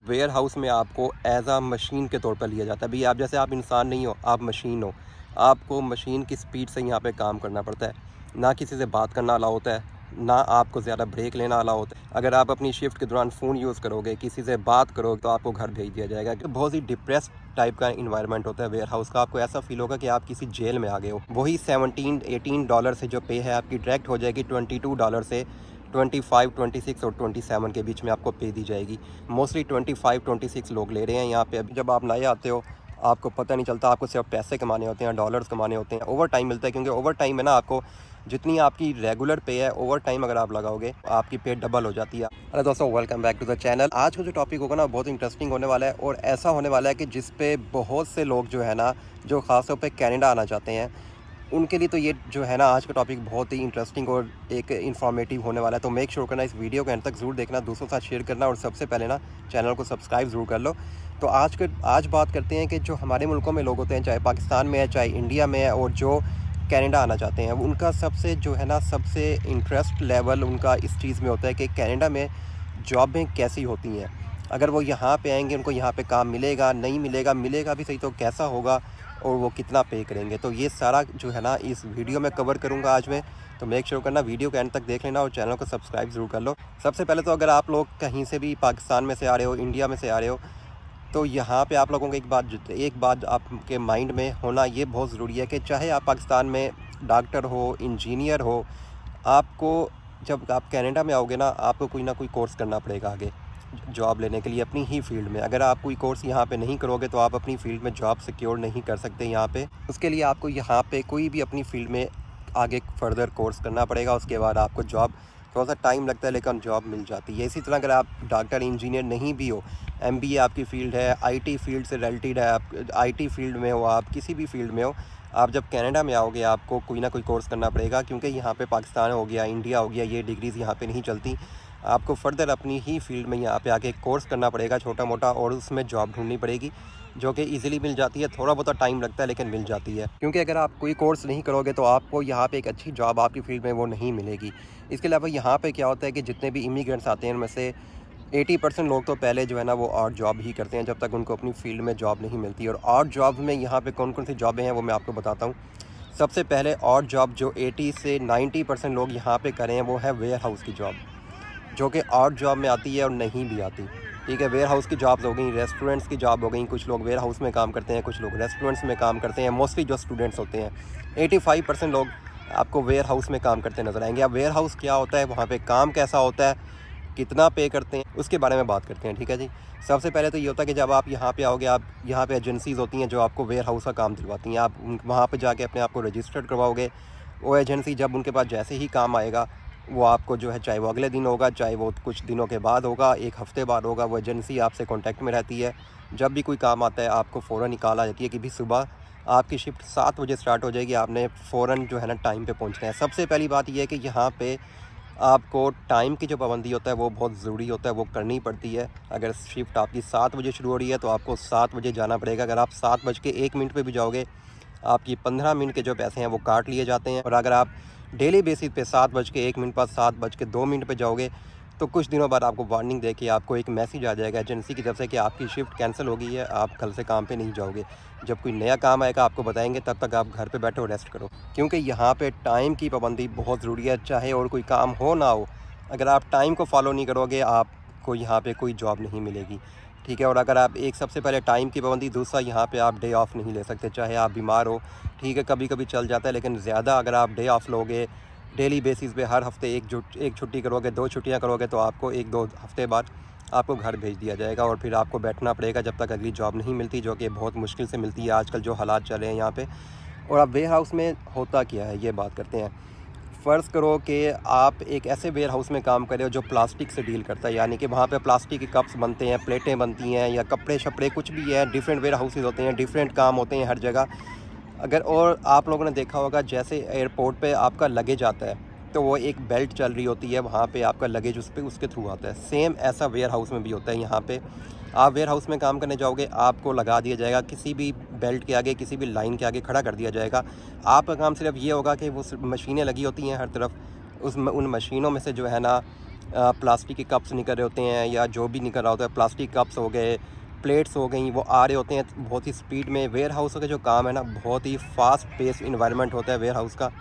Ware house में आपको as आ machine के तौर पर लिया जाता है। भई आप जैसे आप इंसान नहीं हो, आप मशीन हो। आपको मशीन की स्पीड से यहाँ पे काम करना पड़ता है। ना किसी से बात करना अलाउ होता है, ना आपको ज़्यादा ब्रेक लेना अलाउ होता है। अगर आप अपनी शिफ्ट के दौरान फ़ोन यूज़ करोगे, किसी से बात करोगे तो आपको घर भेज दिया जाएगा। तो बहुत ही डिप्रेस्ड टाइप का इन्वायरमेंट होता है वेयर हाउस का। आपको ऐसा फ़ील होगा कि आप किसी जेल में आ गए हो। वही $17-18 से जो पे है आपकी डायरेक्ट हो जाएगी $22 से 25, 26 और 27 के बीच में आपको पे दी जाएगी। मोस्टली 25, 26 लोग ले रहे हैं यहाँ पे। अभी जब आप नए आते हो आपको पता नहीं चलता, आपको सिर्फ पैसे कमाने होते हैं, डॉलर्स कमाने होते हैं। ओवर टाइम मिलता है क्योंकि ओवर टाइम में ना आपको जितनी आपकी रेगुलर पे है, ओवर टाइम अगर आप लगाओगे आपकी पे डबल हो जाती है। अरे दोस्तों, welcome back to the channel. आज का जो टॉपिक होगा ना बहुत इंटरेस्टिंग होने वाला है और ऐसा होने वाला है कि जिस पे बहुत से लोग जो है ना, जो ख़ासतौर पे कनाडा आना चाहते हैं, उनके लिए तो ये जो है ना आज का टॉपिक बहुत ही इंटरेस्टिंग और एक इन्फॉर्मेटिव होने वाला है। तो मेक श्योर करना इस वीडियो को एंड तक ज़रूर देखना, दूसरों के साथ शेयर करना और सबसे पहले ना चैनल को सब्सक्राइब ज़रूर कर लो। तो आज बात करते हैं कि जो हमारे मुल्कों में लोग होते हैं, चाहे पाकिस्तान में है, चाहे इंडिया में है, और जो कनाडा आना चाहते हैं, उनका सबसे जो है ना सबसे इंटरेस्ट लेवल उनका इस चीज़ में होता है कि कनाडा में जॉबें कैसी होती हैं। अगर वो यहाँ पे आएंगे उनको यहाँ पे काम मिलेगा, नहीं मिलेगा, मिलेगा भी सही तो कैसा होगा और वो कितना पे करेंगे। तो ये सारा जो है ना इस वीडियो में कवर करूँगा आज मैं। तो मेक श्योर करना वीडियो के एंड तक देख लेना और चैनल को सब्सक्राइब ज़रूर कर लो। सबसे पहले तो अगर आप लोग कहीं से भी पाकिस्तान में से आ रहे हो, इंडिया में से आ रहे हो, तो यहाँ पे आप लोगों को एक बात आपके माइंड में होना ये बहुत ज़रूरी है कि चाहे आप पाकिस्तान में डॉक्टर हो, इंजीनियर हो, आपको जब आप कनाडा में आओगे ना आपको कोई ना कोई कोर्स करना पड़ेगा आगे जॉब लेने के लिए अपनी ही फील्ड में। अगर आप कोई कोर्स यहाँ पे नहीं करोगे तो आप अपनी फील्ड में जॉब सिक्योर नहीं कर सकते यहाँ पे। उसके लिए आपको यहाँ पे कोई भी अपनी फील्ड में आगे फर्दर कोर्स करना पड़ेगा। उसके बाद आपको जॉब, थोड़ा सा टाइम लगता है लेकिन जॉब मिल जाती है। इसी तरह अगर आप डॉक्टर इंजीनियर नहीं भी हो, एमबीए आपकी फ़ील्ड है, आईटी फील्ड से रिलेटेड है, आप आईटी फील्ड में हो, आप किसी भी फील्ड में हो, आप जब कनाडा में आओगे आपको कोई ना कोई कोर्स करना पड़ेगा क्योंकि यहाँ पे पाकिस्तान हो गया, इंडिया हो गया, ये डिग्रीज़ यहाँ पे नहीं चलती। आपको फर्दर अपनी ही फील्ड में यहाँ पे आके कोर्स करना पड़ेगा छोटा मोटा, और उसमें जॉब ढूंढनी पड़ेगी जो कि इजीली मिल जाती है। थोड़ा बहुत टाइम लगता है लेकिन मिल जाती है, क्योंकि अगर आप कोई कोर्स नहीं करोगे तो आपको यहाँ पे एक अच्छी जॉब आपकी फील्ड में वो नहीं मिलेगी। इसके अलावा यहाँ पे क्या होता है कि जितने भी इमिग्रेंट्स आते हैं उनमें से 80% लोग तो पहले जो है ना वो ऑड जॉब ही करते हैं जब तक उनको अपनी फील्ड में जॉब नहीं मिलती। और ऑड जॉब में यहाँ पे कौन कौन सी जॉबें हैं वो मैं आपको बताता हूँ। सबसे पहले ऑड जॉब जो 80 से 90% लोग यहाँ पे करें हैं वो है वेयर हाउस की जॉब, जो कि ऑड जॉब में आती है और नहीं भी आती। ठीक है, वेयर हाउस की जॉब्स हो गई, रेस्टोरेंट्स की जॉब हो गई। कुछ लोग वेयर हाउस में काम करते हैं, कुछ लोग रेस्टोरेंट्स में काम करते हैं। मोस्टली जो स्टूडेंट्स होते हैं, 85% लोग आपको वेयर हाउस में काम करते नज़र आएंगे। अब वेयर हाउस क्या होता है, वहाँ पे काम कैसा होता है, कितना पे करते हैं, उसके बारे में बात करते हैं। ठीक है जी। सबसे पहले तो ये होता है कि जब आप यहाँ पे आओगे, आप यहाँ पे एजेंसीज़ होती हैं जो आपको वेयर हाउस का काम दिलवाती हैं। आप वहाँ पे जाके अपने आप को रजिस्टर्ड करवाओगे। वो एजेंसी जब उनके पास जैसे ही काम आएगा वो आपको जो है, चाहे वो अगले दिन होगा, चाहे वो कुछ दिनों के बाद होगा, एक हफ़्ते बाद होगा, वो एजेंसी आपसे कॉन्टैक्ट में रहती है। जब भी कोई काम आता है आपको फ़ौरन निकाला जाती है कि भी सुबह आपकी शिफ्ट 7 बजे स्टार्ट हो जाएगी, आपने फ़ौरन जो है ना टाइम पे पहुंचना है। सबसे पहली बात यह है कि यहाँ पे आपको टाइम की जो पाबंदी होता है वो बहुत ज़रूरी होता है, वो करनी पड़ती है। अगर शिफ्ट आपकी 7 बजे शुरू हो रही है तो आपको 7 बजे जाना पड़ेगा। अगर आप 7:01 पे भी जाओगे आपकी 15 मिनट के जो पैसे हैं वो काट लिए जाते हैं। और अगर आप डेली बेसिस पे 7:01 पर 7:02 पे जाओगे तो कुछ दिनों बाद आपको वार्निंग दे के आपको एक मैसेज आ जाएगा एजेंसी की तरफ से कि आपकी शिफ्ट कैंसिल हो गई है, आप कल से काम पे नहीं जाओगे। जब कोई नया काम आएगा आपको बताएंगे, तब तक आप घर पे बैठो, रेस्ट करो। क्योंकि यहाँ पे टाइम की पाबंदी बहुत ज़रूरी है, चाहे और कोई काम हो ना हो। अगर आप टाइम को फॉलो नहीं करोगे आपको यहाँ पे कोई जॉब नहीं मिलेगी। ठीक है, और अगर आप एक सबसे पहले टाइम की पाबंदी, दूसरा यहाँ पे आप डे ऑफ नहीं ले सकते, चाहे आप बीमार हो। ठीक है, कभी कभी चल जाता है लेकिन ज़्यादा अगर आप डे ऑफ लोगे डेली बेसिस पे, हर हफ्ते एक छुट्टी करोगे, 2 छुट्टियाँ करोगे, तो आपको 1-2 हफ्ते बाद आपको घर भेज दिया जाएगा और फिर आपको बैठना पड़ेगा जब तक अगली जॉब नहीं मिलती, जो कि बहुत मुश्किल से मिलती है आजकल जो हालात चल रहे हैं यहाँ पे। और अब वेयर हाउस में होता क्या है ये बात करते हैं। फ़र्ज़ करो कि आप एक ऐसे वेयर हाउस में काम कर रहे हो जो प्लास्टिक से डील करता है, यानी कि वहाँ पे प्लास्टिक के कप्स बनते हैं, प्लेटें बनती हैं, या कपड़े शपड़े कुछ भी है। डिफरेंट वेयर हाउसेस होते हैं, डिफरेंट काम होते हैं हर जगह। अगर और आप लोगों ने देखा होगा जैसे एयरपोर्ट पे आपका लगेज आता है तो वो एक बेल्ट चल रही होती है, वहाँ पे आपका लगेज उस पर उसके थ्रू आता है। सेम ऐसा वेयर हाउस में भी होता है। यहाँ पे आप वेयर हाउस में काम करने जाओगे, आपको लगा दिया जाएगा किसी भी बेल्ट के आगे, किसी भी लाइन के आगे खड़ा कर दिया जाएगा। आपका काम सिर्फ ये होगा कि वो मशीनें लगी होती हैं हर तरफ, उन मशीनों में से जो है ना प्लास्टिक के कप्स निकल रहे होते हैं या जो भी निकल रहा होता है, प्लास्टिक कप्स हो गए, प्लेट्स हो गई, वो आ रहे होते हैं बहुत ही स्पीड में। वेयर हाउस का जो काम है ना, बहुत ही फास्ट पेस इन्वायरमेंट होता है वेयर हाउस का।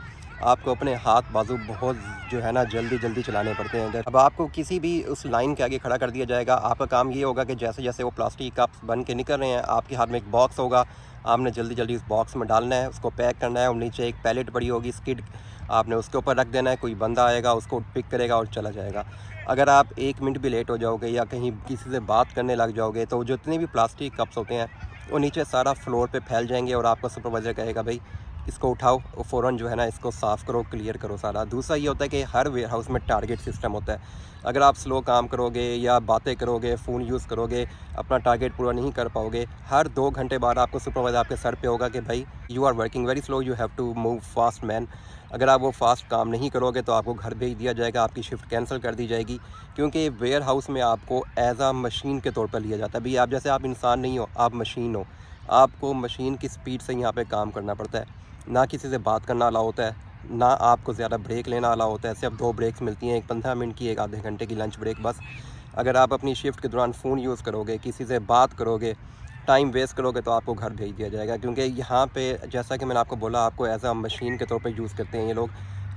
आपको अपने हाथ बाजू बहुत जो है ना जल्दी जल्दी चलाने पड़ते हैं इधर। अब आपको किसी भी उस लाइन के आगे खड़ा कर दिया जाएगा। आपका काम ये होगा कि जैसे जैसे वो प्लास्टिक कप्स बन के निकल रहे हैं, आपके हाथ में एक बॉक्स होगा, आपने जल्दी जल्दी उस बॉक्स में डालना है, उसको पैक करना है, और नीचे एक पैलेट पड़ी होगी स्किड, आपने उसके ऊपर रख देना है। कोई बंदा आएगा, उसको पिक करेगा और चला जाएगा। अगर आप 1 मिनट भी लेट हो जाओगे या कहीं किसी से बात करने लग जाओगे, तो जितने भी प्लास्टिक कप्स होते हैं वो नीचे सारा फ्लोर पे फैल जाएंगे, और आपका सुपरवाइज़र कहेगा भाई इसको उठाओ, फ़ौरन जो है ना इसको साफ़ करो, क्लियर करो सारा। दूसरा ये होता है कि हर वेयर हाउस में टारगेट सिस्टम होता है। अगर आप स्लो काम करोगे या बातें करोगे, फ़ोन यूज़ करोगे, अपना टारगेट पूरा नहीं कर पाओगे। हर 2 घंटे बाद आपको सुपरवाइज़र आपके सर पे होगा कि भाई you are working very slow, you have to move fast man. अगर आप वो फास्ट काम नहीं करोगे तो आपको घर भेज दिया जाएगा, आपकी शिफ्ट कैंसिल कर दी जाएगी। क्योंकि वेयर हाउस में आपको एज आ मशीन के तौर पर लिया जाता है। भाई आप जैसे आप इंसान नहीं हो, आप मशीन हो। आपको मशीन की स्पीड से यहाँ पे काम करना पड़ता है। ना किसी से बात करना अलाउ होता है, ना आपको ज़्यादा ब्रेक लेना अलाउ होता है। सिर्फ 2 ब्रेक्स मिलती हैं, एक 15 मिनट की, एक आधे घंटे की लंच ब्रेक बस। अगर आप अपनी शिफ्ट के दौरान फ़ोन यूज़ करोगे, किसी से बात करोगे, टाइम वेस्ट करोगे, तो आपको घर भेज दिया जाएगा। क्योंकि यहाँ पे जैसा कि मैंने आपको बोला, आपको एज आ मशीन के तौर पे यूज़ करते हैं ये लोग।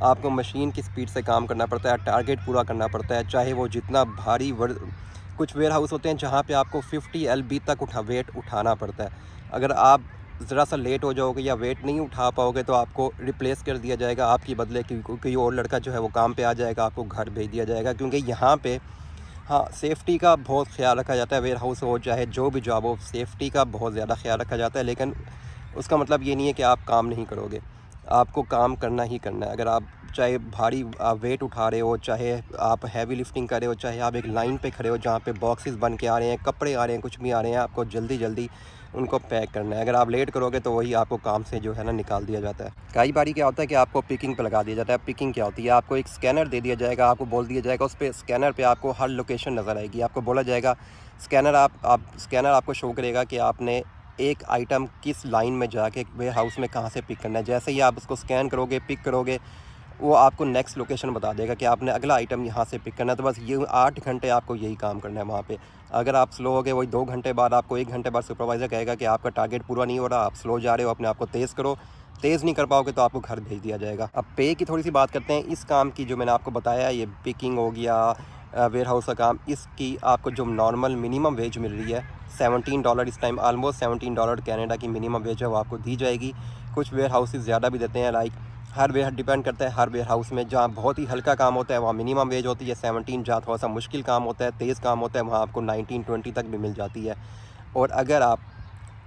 आपको मशीन की स्पीड से काम करना पड़ता है, टारगेट पूरा करना पड़ता है, चाहे वो जितना भारी कुछ वेयर हाउस होते हैं जहाँ पे आपको 50 LB तक वेट उठाना पड़ता है। अगर आप ज़रा सा लेट हो जाओगे या वेट नहीं उठा पाओगे, तो आपको रिप्लेस कर दिया जाएगा, आपकी बदले कोई और लड़का जो है वो काम पे आ जाएगा, आपको घर भेज दिया जाएगा। क्योंकि यहाँ पे हाँ, सेफ़्टी का बहुत ख़्याल रखा जाता है। वेयर हाउस हो चाहे जो भी जॉब हो, सेफ़्टी का बहुत ज़्यादा ख़्याल रखा जाता है। लेकिन उसका मतलब ये नहीं है कि आप काम नहीं करोगे, आपको काम करना ही करना है। अगर आप चाहे भारी वेट उठा रहे हो, चाहे आप हैवी लिफ्टिंग कर रहे हो, चाहे आप एक लाइन पे खड़े हो जहाँ पे बॉक्सेस बन के आ रहे हैं, कपड़े आ रहे हैं, कुछ भी आ रहे हैं, आपको जल्दी जल्दी उनको पैक करना है। अगर आप लेट करोगे तो वही आपको काम से जो है ना निकाल दिया जाता है। कई बारी क्या होता है कि आपको पिकिंग पे लगा दिया जाता है। पिकिंग क्या होती है? आपको एक स्कैनर दे दिया जाएगा, आपको बोल दिया जाएगा, उस पे स्कैनर पे आपको हर लोकेशन नज़र आएगी। आपको बोला जाएगा स्कैनर आपको शो करेगा कि आपने एक आइटम किस लाइन में जाके वेयर हाउस में कहाँ से पिक करना है। जैसे ही आप उसको स्कैन करोगे, पिक करोगे, वो आपको नेक्स्ट लोकेशन बता देगा कि आपने अगला आइटम यहाँ से पिक करना है। तो बस ये 8 घंटे आपको यही काम करना है वहाँ पे। अगर आप स्लो हो गए, वही 2 घंटे बाद आपको 1 घंटे बाद सुपरवाइज़र कहेगा कि आपका टारगेट पूरा नहीं हो रहा, आप स्लो जा रहे हो, अपने आप को तेज़ करो। तेज़ नहीं कर पाओगे तो आपको घर भेज दिया जाएगा। अब पे की थोड़ी सी बात करते हैं। इस काम की जो मैंने आपको बताया, ये पिकिंग हो गया, वेयर हाउस का काम, इसकी आपको जो नॉर्मल मिनिमम वेज मिल रही है $17 इस टाइम, ऑलमोस्ट $17 कनाडा की मिनिमम वेज है, वो आपको दी जाएगी। कुछ वेयर हाउसेस ज़्यादा भी देते हैं, लाइक हर वेयर डिपेंड करता है। हर वेयर हाउस में जहाँ बहुत ही हल्का काम होता है वहाँ मिनिमम वेज होती है 17। जहाँ थोड़ा सा मुश्किल काम होता है, तेज़ काम होता है, वहाँ आपको 19-20 तक भी मिल जाती है। और अगर आप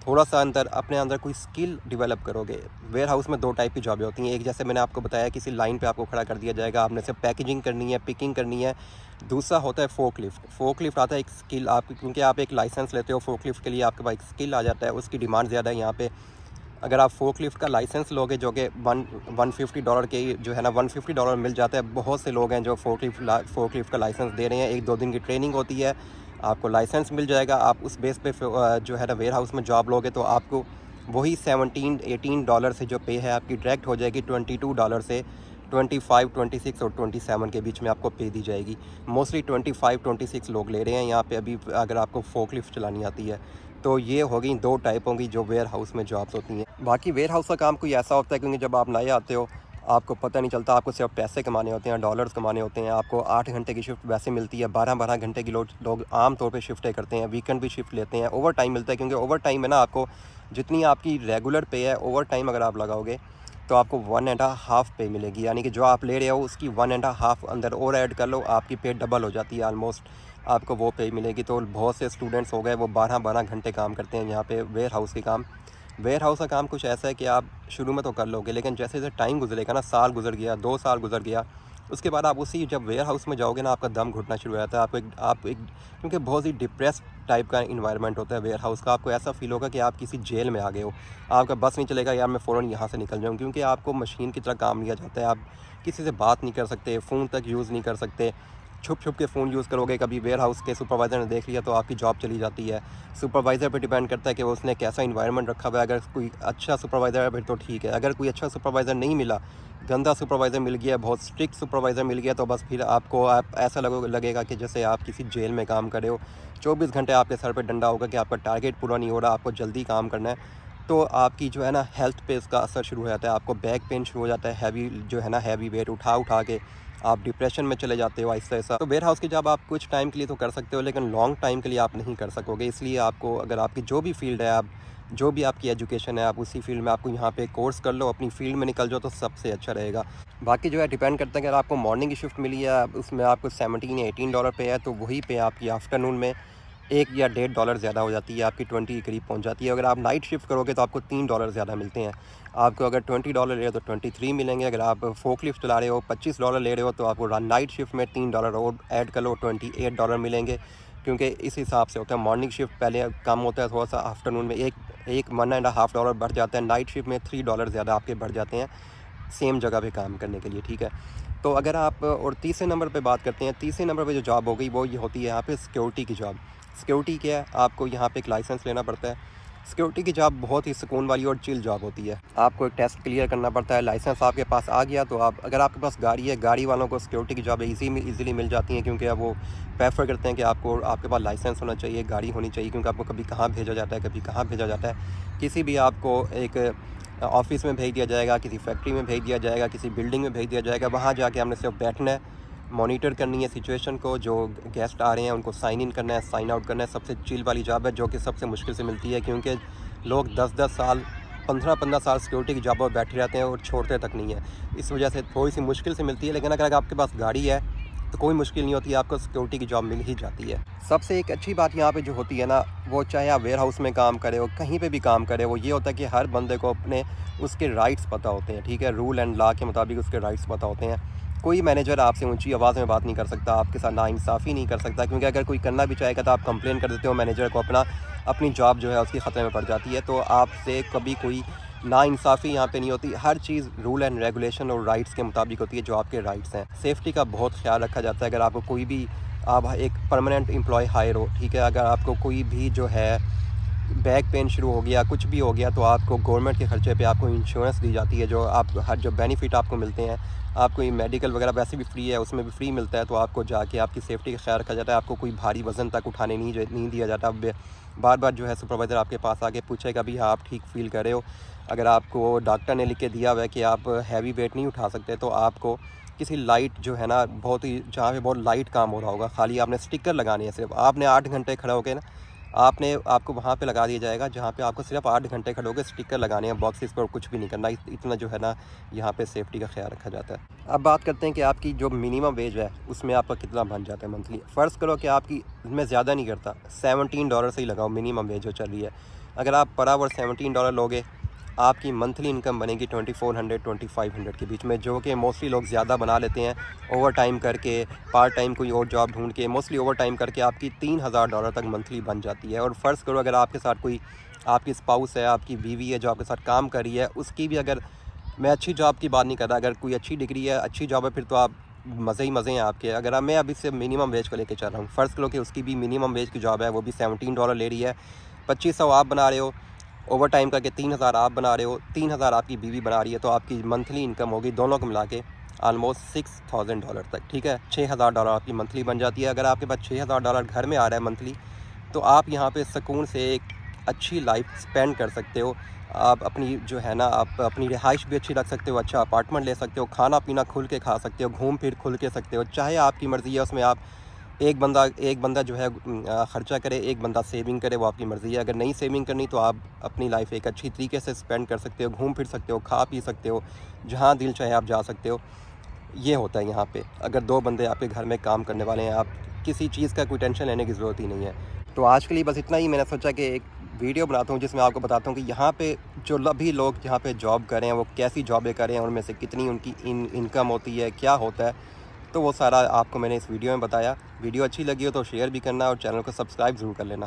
थोड़ा सा अपने अंदर कोई स्किल डेवलप करोगे, वेयर हाउस में 2 टाइप की जॉबें होती हैं। एक जैसे मैंने आपको बताया, किसी लाइन पे आपको खड़ा कर दिया जाएगा, आपने सिर्फ पैकेजिंग करनी है, पिकिंग करनी है। दूसरा होता है फोकलिफ्ट। फोकलिफ्ट आता है एक स्किल, आप क्योंकि आप एक लाइसेंस लेते हो फोकलिफ्ट के लिए, आपके पास एक स्किल आ जाता है, उसकी डिमांड ज़्यादा है यहाँ पे। अगर आप फोकलिफ्ट का लाइसेंस लोगे, जो कि $150 के जो है ना $150 मिल जाता है। बहुत से लोग हैं जो फोकलिफ्ट का लाइसेंस दे रहे हैं। 1-2 दिन की ट्रेनिंग होती है, आपको लाइसेंस मिल जाएगा। आप उस बेस पे जो है ना वेयर हाउस में जॉब लोगे, तो आपको वही $17-18 से जो पे है आपकी डायरेक्ट हो जाएगी $22 से 25, 26 और 27 के बीच में आपको पे दी जाएगी। मोस्टली 25-26 लोग ले रहे हैं यहाँ पे अभी, अगर आपको फोकलिफ्ट चलानी आती है। तो ये हो गई 2 टाइप होंगी जो वेयर हाउस में जॉब्स होती हैं। बाकी वेयर हाउस का काम कोई ऐसा होता है, क्योंकि जब आप नए आते हो आपको पता नहीं चलता, आपको सिर्फ पैसे कमाने होते हैं, डॉलर्स कमाने होते हैं। आपको 8 घंटे की शिफ्ट वैसे मिलती है, 12-12 घंटे की लोग आम तौर पे शिफ्टें करते हैं, वीकेंड भी शिफ्ट लेते हैं। ओवर टाइम मिलता है, क्योंकि ओवर टाइम में ना आपको जितनी आपकी रेगुलर पे है, ओवर टाइम अगर आप लगाओगे तो आपको 1.5 पे मिलेगी। यानी कि जो आप ले रहे हो उसकी 1.5 अंदर और ऐड कर लो, आपकी पे डबल हो जाती है ऑलमोस्ट, आपको वो पे मिलेगी। तो बहुत से स्टूडेंट्स हो गए वो 12-12 घंटे काम करते हैं यहाँ पे वेयर हाउस के काम। वेयर हाउस का काम कुछ ऐसा है कि आप शुरू में तो कर लोगे, लेकिन जैसे जैसे टाइम गुजरेगा ना, साल गुजर गया, 2 साल गुजर गया, उसके बाद आप उसी जब वेयर हाउस में जाओगे ना, आपका दम घुटना शुरू हो जाता है। आप एक क्योंकि बहुत ही डिप्रेस टाइप का इन्वायरमेंट होता है वेयर हाउस का। आपको ऐसा फील होगा कि आप किसी जेल में आ गए हो। आपका बस नहीं चलेगा, यार मैं फ़ौरन यहाँ से निकल जाऊँ, क्योंकि आपको मशीन की तरह काम लिया जाता है। आप किसी से बात नहीं कर सकते, फ़ोन तक यूज़ नहीं कर सकते, छुप छुप के फ़ोन यूज़ करोगे, कभी वेयर हाउस के सुपरवाइज़र ने देख लिया तो आपकी जॉब चली जाती है। सुपरवाइज़र पे डिपेंड करता है कि वो उसने कैसा इन्वायरमेंट रखा हुआ है। अगर कोई अच्छा सुपरवाइज़र है फिर तो ठीक है, अगर कोई अच्छा सुपरवाइज़र नहीं मिला, गंदा सुपरवाइज़र मिल गया, बहुत स्ट्रिक्ट सुपरवाइज़र मिल गया, तो बस फिर आप ऐसा लगेगा कि जैसे आप किसी जेल में काम कर रहे हो। 24 घंटे आपके सर पे डंडा होगा कि आपका टारगेट पूरा नहीं हो रहा, आपको जल्दी काम करना है। तो आपकी जो है ना हेल्थ पे इसका असर शुरू हो जाता है, आपको बैक पेन शुरू हो जाता है, हैवी जो है ना हैवी वेट उठा के आप डिप्रेशन में चले जाते हो आहिस्ता-आहिस्ता। तो वेयर हाउस की जॉब आप कुछ टाइम के लिए तो कर सकते हो, लेकिन लॉन्ग टाइम के लिए आप नहीं कर सकोगे। इसलिए आपको, अगर आपकी जो भी फील्ड है, आप जो भी आपकी एजुकेशन है, आप उसी फील्ड में आपको यहाँ पे कोर्स कर लो, अपनी फील्ड में निकल जाओ तो सबसे अच्छा रहेगा। बाकी जो है डिपेंड करता है, अगर आपको मॉर्निंग की शिफ्ट मिली है, उसमें आपको 17 या 18 डॉलर पे है, तो वही पे आपकी आफ्टरनून में 1 या $1.5 ज़्यादा हो जाती है, आपकी 20 के करीब पहुंच जाती है। अगर आप नाइट शिफ्ट करोगे तो आपको $3 ज़्यादा मिलते हैं। आपको अगर $20 ले रहे हो तो 23 मिलेंगे। अगर आप फोकलिफ्ट चला रहे हो, $25 ले रहे हो, तो आपको नाइट शिफ्ट में $3 और ऐड कर लो, $28 मिलेंगे। क्योंकि इस हिसाब से होता है, मॉर्निंग शिफ्ट पहले कम होता है थोड़ा सा, आफ्टरनून में एक $1.5 बढ़ जाता है, नाइट शिफ्ट में $3 ज़्यादा आपके बढ़ जाते हैं सेम जगह पे काम करने के लिए, ठीक है। तो अगर आप, और तीसरे नंबर पे बात करते हैं, तीसरे नंबर पे जो जॉब हो गई वो ये होती है यहाँ पे सिक्योरिटी की जॉब। सिक्योरिटी क्या है, आपको यहाँ पे एक लाइसेंस लेना पड़ता है। सिक्योरिटी की जॉब बहुत ही सुकून वाली और चिल जॉब होती है। आपको एक टेस्ट क्लियर करना पड़ता है, लाइसेंस आपके पास आ गया तो आप, अगर आपके पास गाड़ी है, गाड़ी वालों को सिक्योरिटी की जॉब ईज़िली मिल जाती हैं, क्योंकि अब वो प्रेफर करते हैं कि आपके पास लाइसेंस होना चाहिए, गाड़ी होनी चाहिए, क्योंकि आपको कभी कहाँ भेजा जाता है, कभी कहाँ भेजा जाता है। किसी भी आपको एक ऑफिस में भेज दिया जाएगा, किसी फैक्ट्री में भेज दिया जाएगा, किसी बिल्डिंग में भेज दिया जाएगा, वहाँ जाके हमने सिर्फ बैठना है, मॉनिटर करनी है सिचुएशन को, जो गेस्ट आ रहे हैं उनको साइन इन करना है, साइन आउट करना है। सबसे चिल वाली जॉब है, जो कि सबसे मुश्किल से मिलती है, क्योंकि लोग 10-10 साल, 15-15 साल सिक्योरिटी की जॉब पर बैठे रहते हैं और छोड़ते तक नहीं है। इस वजह से थोड़ी सी मुश्किल से मिलती है, लेकिन अगर आपके पास गाड़ी है तो कोई मुश्किल नहीं होती, आपको सिक्योरिटी की जॉब मिल ही जाती है। सबसे एक अच्छी बात यहाँ पे जो होती है ना, वो चाहे आप वेयर हाउस में काम करें हो, कहीं पे भी काम करें, वो ये होता है कि हर बंदे को अपने उसके राइट्स पता होते हैं, ठीक है। रूल एंड लॉ के मुताबिक उसके राइट्स पता होते हैं। कोई मैनेजर आपसे ऊंची आवाज़ में बात नहीं कर सकता, आपके साथ नाइंसाफ़ी नहीं कर सकता, क्योंकि अगर कोई करना भी चाहेगा तो आप कंप्लेन कर देते हो मैनेजर को, अपनी जॉब जो है उसकी ख़तरे में पड़ जाती है। तो आपसे कभी कोई नाइंसाफ़ी यहाँ पे नहीं होती, हर चीज़ रूल एंड रेगुलेशन और राइट्स के मुताबिक होती है, जो आपके राइट्स हैं। सेफ्टी का बहुत ख्याल रखा जाता है। अगर आपको कोई भी, आप एक परमानेंट एम्प्लॉय हायर हो, ठीक है, अगर आपको कोई भी जो है बैक पेन शुरू हो गया, कुछ भी हो गया, तो आपको गवर्नमेंट के खर्चे पे आपको इंश्योरेंस दी जाती है, जो आप हर जो बेनिफिट आपको मिलते हैं, आपको ये मेडिकल वगैरह वैसे भी फ्री है, उसमें भी फ्री मिलता है। तो आपको जाके आपकी सेफ्टी का ख्याल रखा जाता है, आपको कोई भारी वज़न तक उठाने नहीं दिया जाता। बार बार जो है सुपरवाइज़र आपके पास आके पूछेगा भी हाँ आप ठीक फील कर रहे हो। अगर आपको डॉक्टर ने लिख के दिया हुआ है कि आप हैवी वेट नहीं उठा सकते, तो आपको किसी लाइट जो है ना, बहुत ही, जहाँ पे बहुत लाइट काम हो रहा होगा, खाली आपने स्टिकर लगाने हैं, सिर्फ आपने 8 घंटे खड़े होकर ना, आपको वहाँ पे लगा दिया जाएगा, जहाँ पे आपको सिर्फ 8 घंटे खड़े होकर स्टिकर लगाने हैं बॉक्सेस पर, कुछ भी नहीं करना। इतना जो है ना यहाँ पे सेफ्टी का ख्याल रखा जाता है। अब बात करते हैं कि आपकी जो मिनिमम वेज है उसमें आपका कितना बन जाता है मंथली। फ़र्ज़ करो कि आपकी, मैं ज़्यादा नहीं करता, $17 से ही लगाओ मिनिमम वेज जो चल रही है। अगर आप पर आवर $17 लोगे, आपकी मंथली इनकम बनेगी 2400-2500 के बीच में, जो कि मोस्टली लोग ज़्यादा बना लेते हैं ओवर टाइम करके, पार्ट टाइम कोई और जॉब ढूंढ के, मोस्टली ओवर टाइम करके आपकी $3000 तक मंथली बन जाती है। और फ़र्ज़ करो अगर आपके साथ कोई, आपकी स्पाउस है, आपकी बीवी है जो आपके साथ काम कर रही है, उसकी भी, अगर, मैं अच्छी जॉब की बात नहीं कर रहा, अगर कोई अच्छी डिग्री है, अच्छी जॉब है, फिर तो आप मज़े ही मज़े हैं आपके। अगर मैं अभी से मिनिमम वेज को लेके चल रहा हूँ, फ़र्ज़ करो कि उसकी भी मिनिमम वेज की जॉब है, वो भी $17 ले रही है, 2500 आप बना रहे हो, ओवर टाइम करके 3000 आप बना रहे हो, 3000 आपकी बीवी बना रही है, तो आपकी मंथली इनकम होगी दोनों को मिला के ऑलमोस्ट $6000 तक, ठीक है। $6000 आपकी मंथली बन जाती है। अगर आपके पास $6000 घर में आ रहा है मंथली, तो आप यहाँ पे सुकून से एक अच्छी लाइफ स्पेंड कर सकते हो। आप अपनी जो है ना, आप अपनी रिहाइश भी अच्छी रख सकते हो, अच्छा अपार्टमेंट ले सकते हो, खाना पीना खुल के खा सकते हो, घूम फिर खुल के सकते हो, चाहे आपकी मर्ज़ी है। उसमें आप एक बंदा जो है ख़र्चा करे, एक बंदा सेविंग करे, वो आपकी मर्ज़ी है। अगर नहीं सेविंग करनी तो आप अपनी लाइफ एक अच्छी तरीके से स्पेंड कर सकते हो, घूम फिर सकते हो, खा पी सकते हो, जहाँ दिल चाहे आप जा सकते हो। ये होता है यहाँ पे। अगर 2 बंदे आपके घर में काम करने वाले हैं, आप किसी चीज़ का कोई टेंशन लेने की ज़रूरत ही नहीं है। तो आज के लिए बस इतना ही। मैंने सोचा कि एक वीडियो बनाता हूँ जिसमें आपको बताता हूँ कि यहाँ पे जो भी लोग यहाँ पे जॉब कर रहे हैं, वो कैसी जॉबें कर रहे हैं, उनमें से कितनी उनकी इनकम होती है, क्या होता है। तो वो सारा आपको मैंने इस वीडियो में बताया। वीडियो अच्छी लगी हो तो शेयर भी करना और चैनल को सब्सक्राइब ज़रूर कर लेना।